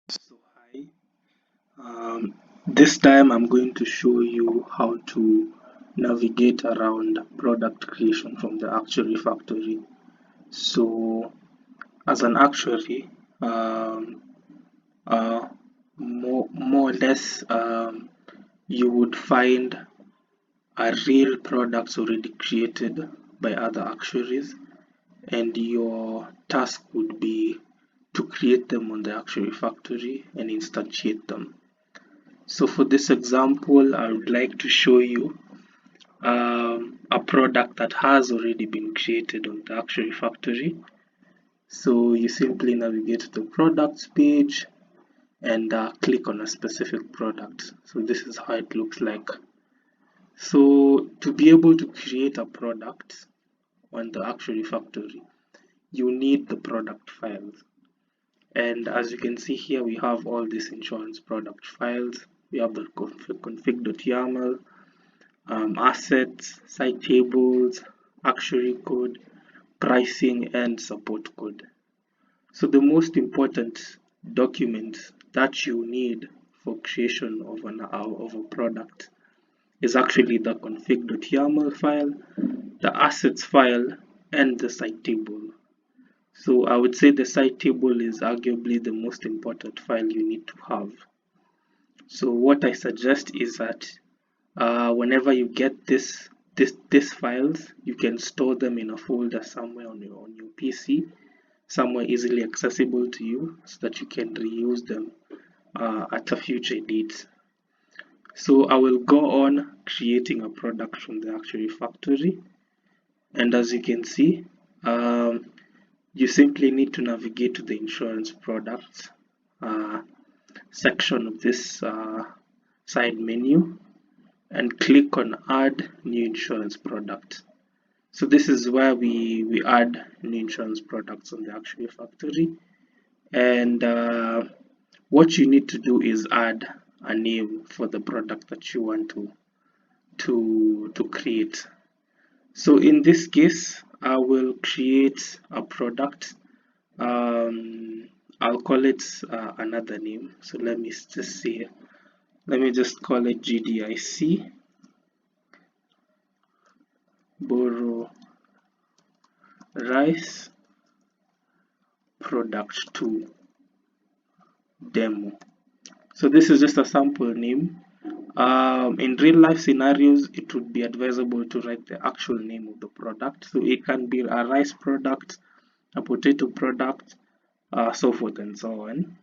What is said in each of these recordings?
So hi, this time I'm going to show you how to navigate around product creation from the Actuary Factory. So as an actuary, um, uh, more or less, you would find a real products already created by other actuaries, and your task would be to create them on the Actuary Factory and instantiate them. So for this example, I would like to show you a product that has already been created on the Actuary Factory. So you simply navigate to the products page and click on a specific product. So this is how it looks like. So to be able to create a product on the Actuary Factory, you need the product files. And as you can see here, we have all these insurance product files. We have the config.yaml, assets, site tables, actuary code, pricing, and support code. So the most important document that you need for creation of a product is actually the config.yaml file, the assets file, and the site table. So I would say the site table is arguably the most important file you need to have. So what I suggest is that whenever you get these files, you can store them in a folder somewhere on your PC, somewhere easily accessible to you, so that you can reuse them at a future date. So I will go on creating a product from the Actuary Factory, and as you can see, um, you simply need to navigate to the insurance products uh, section of this side menu and click on add new insurance product. So this is where we add new insurance products on the Actuary Factory, and what you need to do is add a name for the product that you want to create. So in this case, I will create a product. I'll call it another name. So let me just say, let me just call it GDIC borrow rice product 2 demo. So this is just a sample name. In real life scenarios, it would be advisable to write the actual name of the product. So it can be a rice product, a potato product, so forth and so on.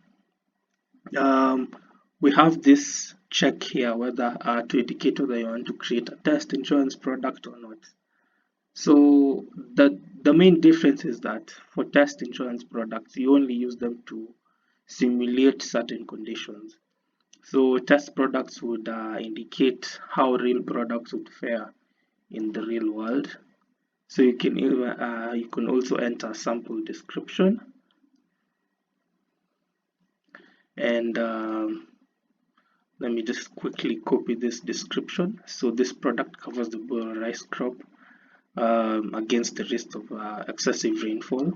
We have this check here whether to indicate whether you want to create a test insurance product or not. So the main difference is that for test insurance products, you only use them to simulate certain conditions. So test products would indicate how real products would fare in the real world. So you can also enter sample description, and let me just quickly copy this description. So this product covers the rice crop against the risk of excessive rainfall.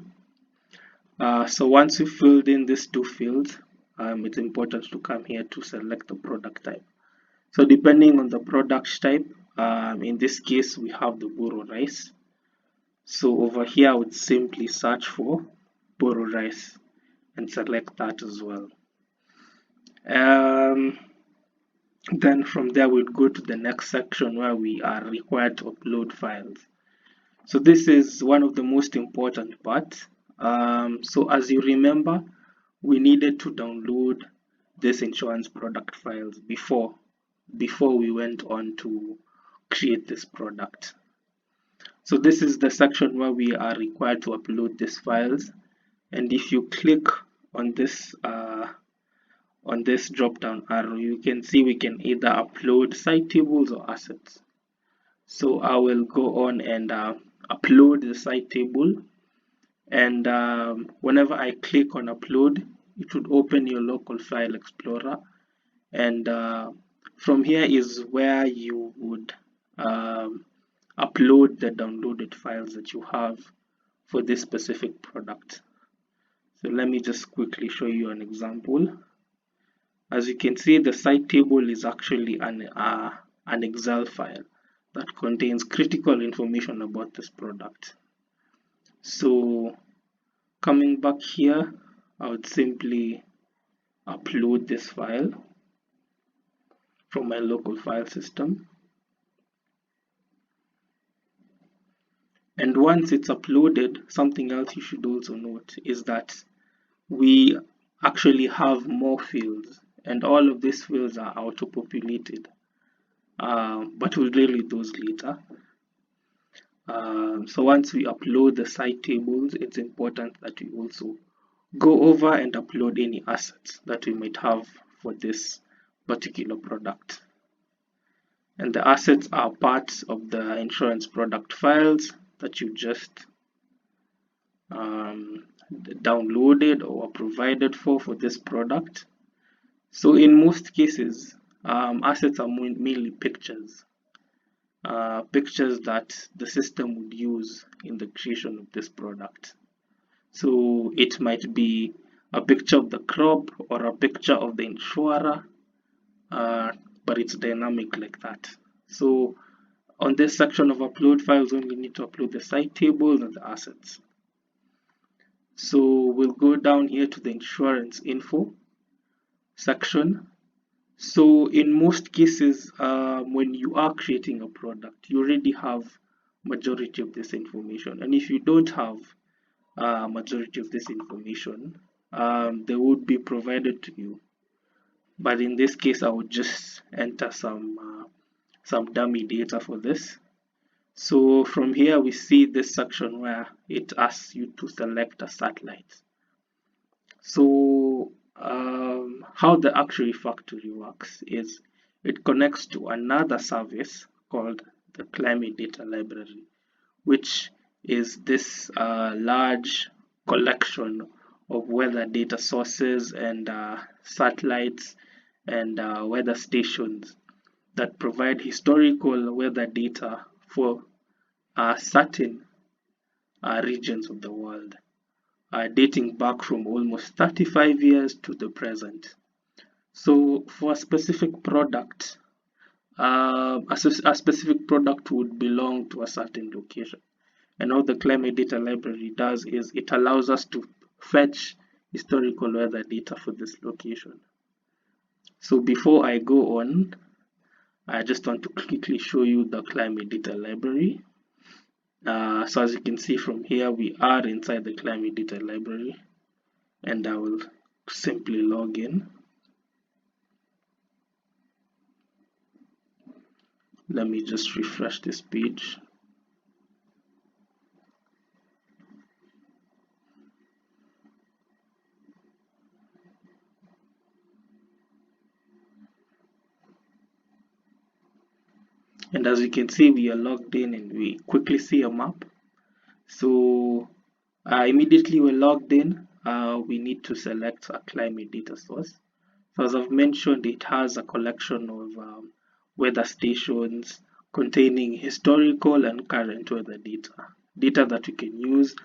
So once you filled in these two fields, it's important to come here to select the product type. So depending on the product type, in this case we have the borrow rice. So over here I would simply search for borrow rice and select that as well. Um, then from there we'll go to the next section where we are required to upload files. So this is one of the most important parts. So as you remember, we needed to download this insurance product files before we went on to create this product. So this is the section where we are required to upload these files, and if you click on this drop down arrow, you can see we can either upload site tables or assets. So I will go on and upload the site table, and whenever I click on upload, it would open your local file explorer, and from here is where you would upload the downloaded files that you have for this specific product. So let me just quickly show you an example. As you can see, the site table is actually an Excel file that contains critical information about this product. So coming back here, I would simply upload this file from my local file system. And once it's uploaded, something else you should also note is that we actually have more fields, and all of these fields are auto-populated, but we'll deal with those later. So once we upload the site tables, it's important that we also go over and upload any assets that we might have for this particular product. And the assets are parts of the insurance product files that you just downloaded or provided for this product. So in most cases, assets are mainly pictures. Pictures that the system would use in the creation of this product. So it might be a picture of the crop or a picture of the insurer, but it's dynamic like that. So on this section of upload files, we only need to upload the site tables and the assets. So we'll go down here to the insurance info section. So in most cases, when you are creating a product, you already have majority of this information. And if you don't have majority of this information, they would be provided to you. But in this case, I would just enter some dummy data for this. So from here, we see this section where it asks you to select a satellite. So how the Actuary Factory works is it connects to another service called the Climate Data Library, which is this large collection of weather data sources and satellites and weather stations that provide historical weather data for certain regions of the world, dating back from almost 35 years to the present. So for a specific product, a specific product would belong to a certain location. And what the Climate Data Library does is it allows us to fetch historical weather data for this location. So before I go on, I just want to quickly show you the Climate Data Library. So as you can see from here, we are inside the Climate Data Library, and I will simply log in. Let me just refresh this page. And as you can see, we are logged in and we quickly see a map. So immediately we're logged in, we need to select a climate data source. So as I've mentioned, it has a collection of weather stations containing historical and current weather data that we can use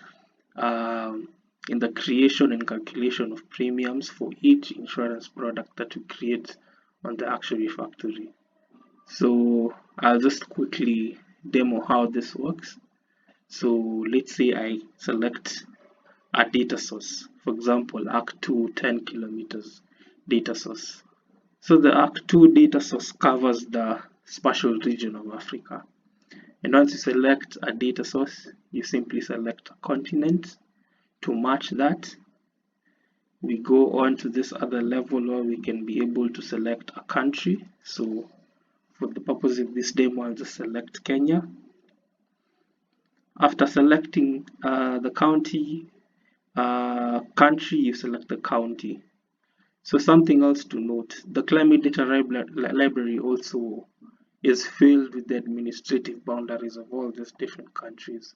in the creation and calculation of premiums for each insurance product that we create on the Actuary Factory. So I'll just quickly demo how this works. So let's say I select a data source, for example, ACT2 10 kilometers data source. So the ACT2 data source covers the spatial region of Africa. And once you select a data source, you simply select a continent to match that. We go on to this other level where we can be able to select a country. So for the purpose of this demo, I'll just select Kenya. After selecting the country, you select the county. So something else to note, the Climate Data Library also is filled with the administrative boundaries of all these different countries.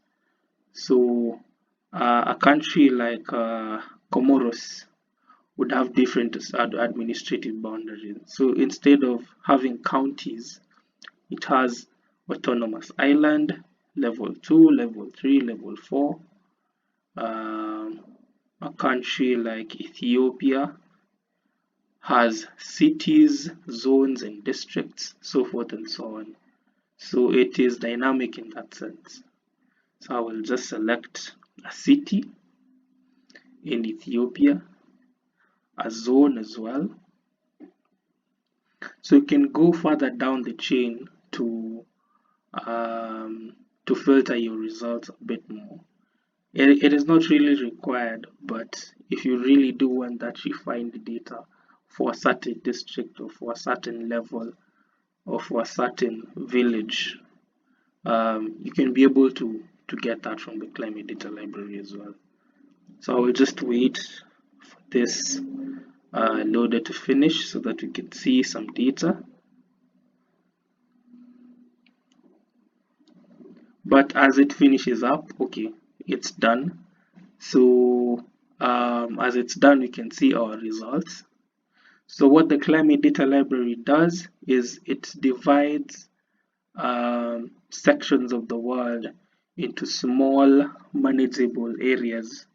So a country like Comoros would have different administrative boundaries. So instead of having counties, it has autonomous island, level 2, level 3, level 4. A country like Ethiopia has cities, zones, and districts, so forth and so on. So it is dynamic in that sense. So I will just select a city in Ethiopia, a zone as well. So you can go further down the chain um, to filter your results a bit more. It is not really required, but if you really do want that refined data for a certain district or for a certain level or for a certain village, you can be able to get that from the climate data library as well. So I will just wait for this loader to finish so that we can see some data. But as it finishes up, okay, it's done. So as it's done, we can see our results. So what the climate data library does is it divides sections of the world into small manageable areas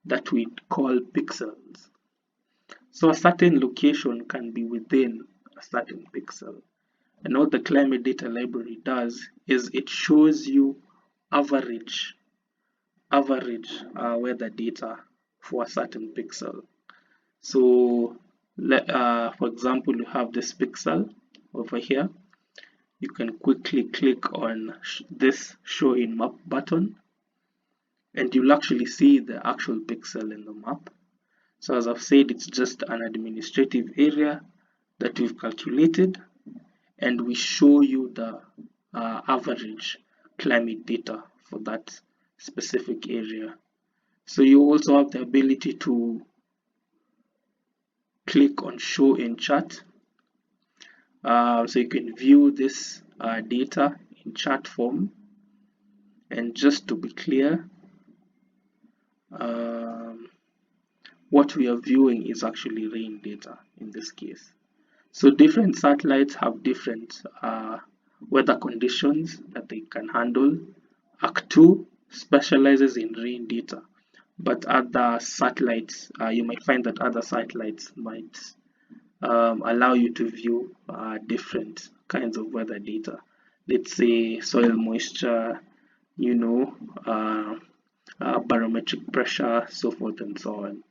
that we call pixels. So a certain location can be within a certain pixel. And what the climate data library does is it shows you average weather data for a certain pixel. So for example, you have this pixel over here. You can quickly click on this show in map button and you'll actually see the actual pixel in the map. So as I've said, it's just an administrative area that we've calculated, and we show you the average climate data for that specific area. So you also have the ability to click on show in chart. So you can view this data in chart form. And just to be clear, what we are viewing is actually rain data in this case. So different satellites have different weather conditions that they can handle. ACK2 specializes in rain data, but other satellites, you might find that other satellites might allow you to view different kinds of weather data. Let's say soil moisture, barometric pressure, so forth and so on.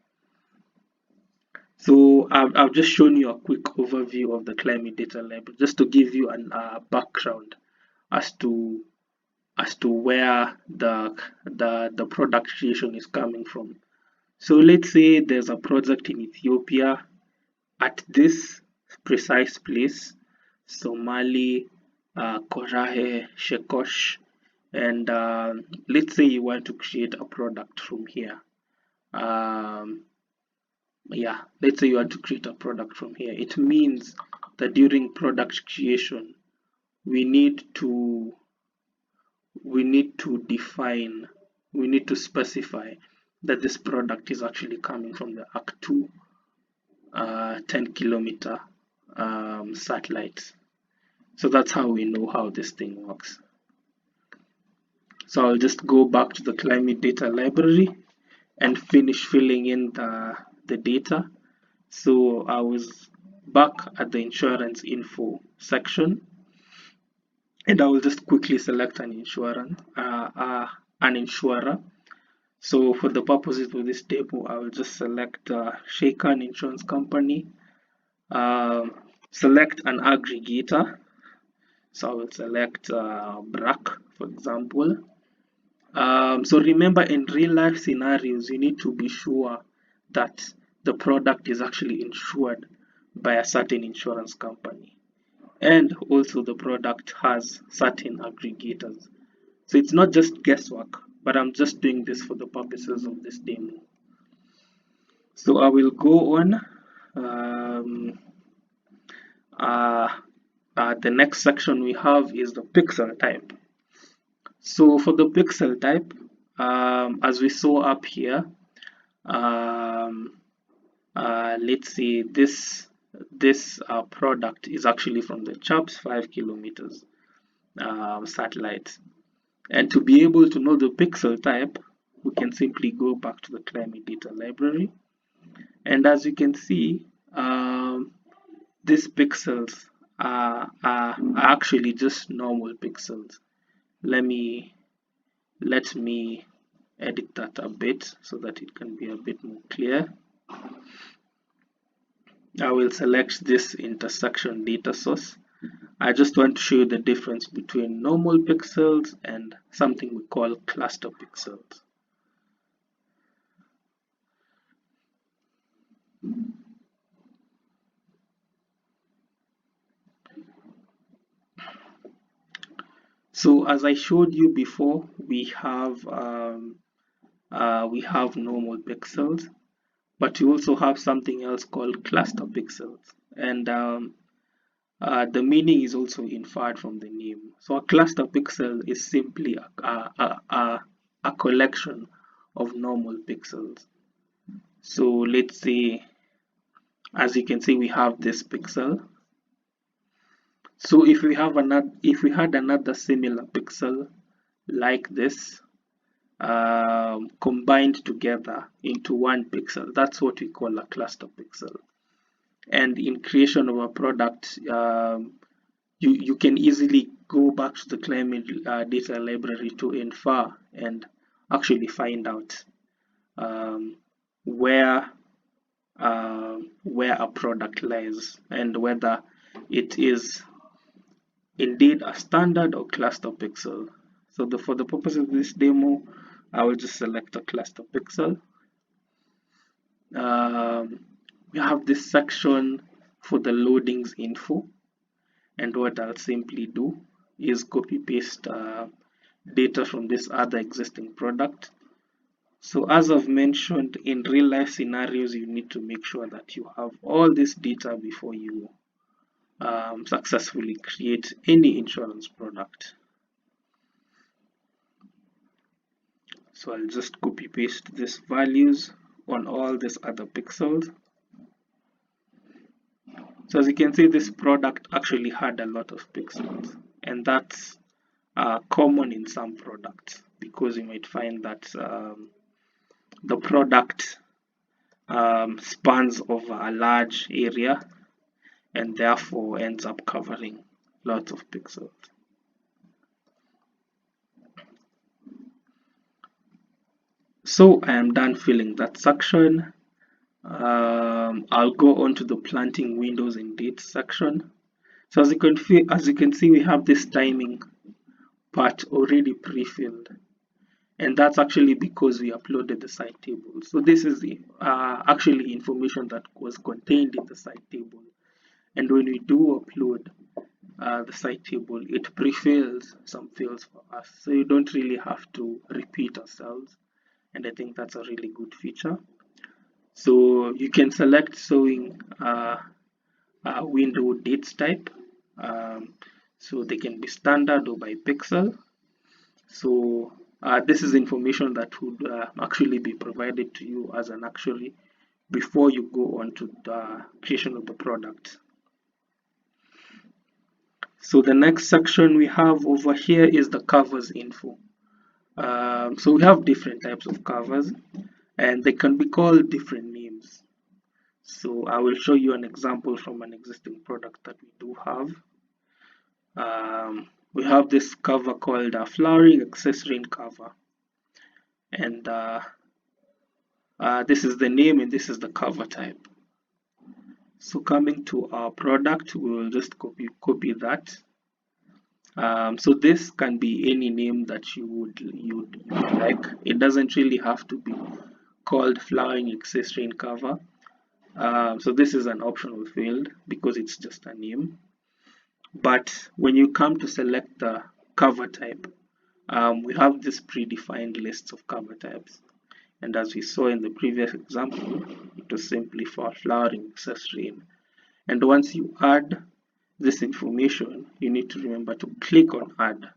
So I've just shown you a quick overview of the climate data library, just to give you a background as to where the product creation is coming from. So let's say there's a project in Ethiopia at this precise place, Somali, Korahe, Shekosh, and let's say you want to create a product from here. Let's say you want to create a product from here. It means that during product creation, we need to define, we need to specify that this product is actually coming from the ACK2 10-kilometer satellites. So that's how we know how this thing works. So I'll just go back to the climate data library and finish filling in the data. So I was back at the insurance info section, and I will just quickly select an insurer. So for the purposes of this table, I will just select Shaken Insurance Company, select an aggregator. So I will select BRAC, for example. So remember, in real life scenarios, you need to be sure that the product is actually insured by a certain insurance company, and also the product has certain aggregators. So it's not just guesswork, but I'm just doing this for the purposes of this demo. So I will go on. The next section we have is the pixel type. So for the pixel type, as we saw up here, let's see, this product is actually from the CHAPS 5 kilometers satellite. And to be able to know the pixel type, we can simply go back to the climate data library. And as you can see, um, these pixels are actually just normal pixels. Let me edit that a bit so that it can be a bit more clear. I will select this intersection data source. I just want to show you the difference between normal pixels and something we call cluster pixels. So as I showed you before, we have normal pixels, but you also have something else called cluster pixels, and the meaning is also inferred from the name. So a cluster pixel is simply a collection of normal pixels. So let's say, as you can see, we have this pixel. So if we had another similar pixel like this, combined together into one pixel, that's what we call a cluster pixel. And in creation of a product, you can easily go back to the climate data library to infer and actually find out um, where where a product lies and whether it is indeed a standard or cluster pixel. So for the purpose of this demo, I will just select a cluster pixel. Um, we have this section for the loadings info, and what I'll simply do is copy paste data from this other existing product. So as I've mentioned, in real life scenarios, you need to make sure that you have all this data before you successfully create any insurance product. So I'll just copy paste these values on all these other pixels. So as you can see, this product actually had a lot of pixels, and that's common in some products because you might find that the product spans over a large area and therefore ends up covering lots of pixels. So I am done filling that section. I'll go on to the planting windows and dates section. So as you can see, we have this timing part already pre-filled, and that's actually because we uploaded the site table. So this is actually information that was contained in the site table, and when we do upload the site table, it pre-fills some fields for us, so you don't really have to repeat ourselves, and I think that's a really good feature. So you can select showing window dates type, so they can be standard or by pixel. So this is information that would actually be provided to you as an actuary before you go on to the creation of the product. So the next section we have over here is the covers info. So we have different types of covers, and they can be called different names. So I will show you an example from an existing product that we do have. We have this cover called a flowering accessory cover, and this is the name and this is the cover type. So coming to our product, we will just copy that. So this can be any name that you would like. It doesn't really have to be called flowering accessory cover. So this is an optional field because it's just a name. But when you come to select the cover type, we have this predefined lists of cover types. And as we saw in the previous example, it was simply for flowering accessory. And once you add this information, you need to remember to click on add.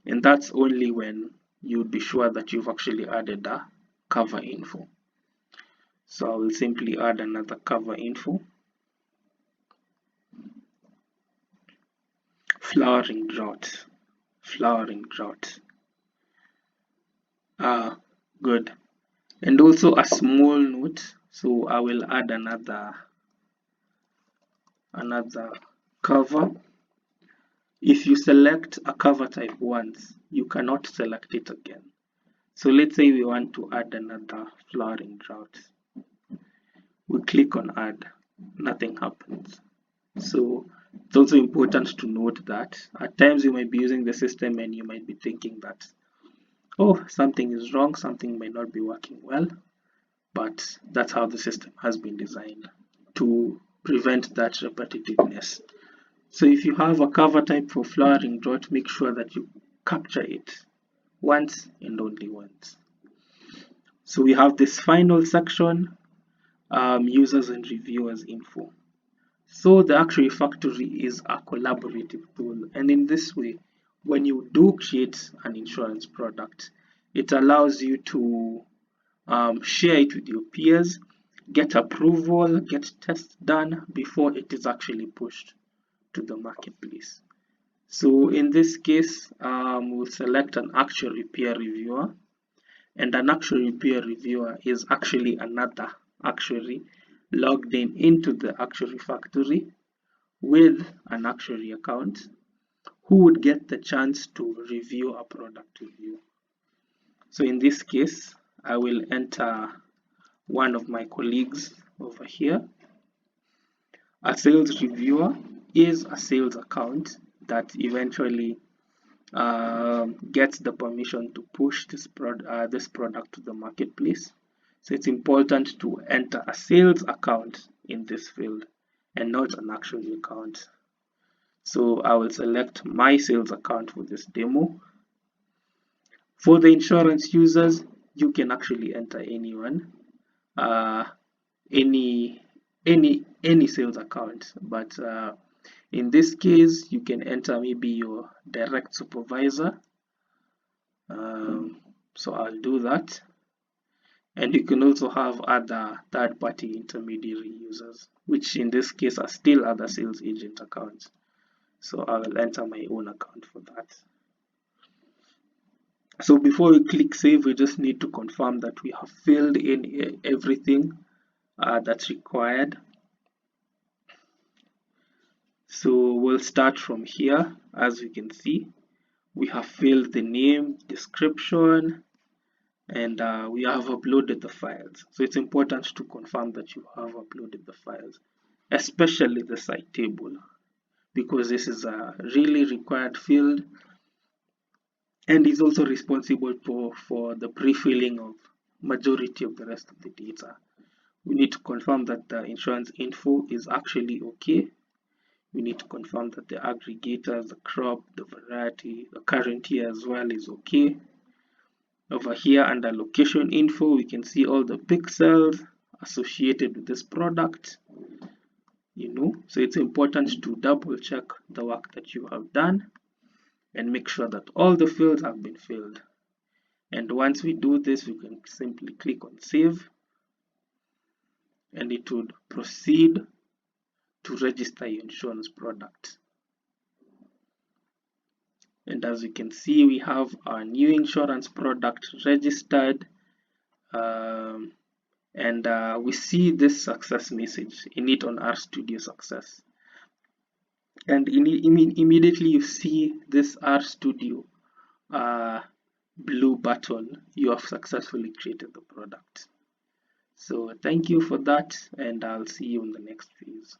And that's only when you'd be sure that you've actually added a cover info. So I will simply add another cover info. Flowering drought. Flowering drought. Good. And also a small note. So I will add another another cover. If you select a cover type once, you cannot select it again. So let's say we want to add another flowering drought. We click on add, nothing happens. So it's also important to note that at times you might be using the system and you might be thinking that, oh, something is wrong, something might not be working well, but that's how the system has been designed to prevent that repetitiveness. So if you have a cover type for flowering drought, make sure that you capture it once and only once. So we have this final section, users and reviewers info. So the Actuary Factory is a collaborative tool, and in this way, when you do create an insurance product, it allows you to share it with your peers, get approval, get tests done before it is actually pushed to the marketplace. So in this case, we'll select an actuary peer reviewer, and an actuary peer reviewer is actually another actuary logged in into the Actuary Factory with an actuary account who would get the chance to review a product review. So in this case, I will enter one of my colleagues over here. A sales reviewer is a sales account that eventually gets the permission to push this product to the marketplace. So it's important to enter a sales account in this field and not an actuary account. So I will select my sales account for this demo. For the insurance users, you can actually enter anyone, any sales account, but in this case, you can enter maybe your direct supervisor. So I'll do that. And you can also have other third-party intermediary users, which in this case are still other sales agent accounts. So I will enter my own account for that. So before we click save, we just need to confirm that we have filled in everything that's required. So we'll start from here. As you can see, we have filled the name, description, and we have uploaded the files. So it's important to confirm that you have uploaded the files, especially the site table, because this is a really required field and is also responsible for the pre-filling of majority of the rest of the data. We need to confirm that the insurance info is actually okay. We need to confirm that the aggregators, the crop, the variety, the current year as well is okay. Over here under location info, we can see all the pixels associated with this product. So it's important to double check the work that you have done and make sure that all the fields have been filled. And once we do this, we can simply click on save, and it would proceed to register your insurance product. And as you can see, we have our new insurance product registered, and we see this success message in it on RStudio Success. And immediately you see this RStudio blue button. You have successfully created the product. So thank you for that, and I'll see you in the next phase.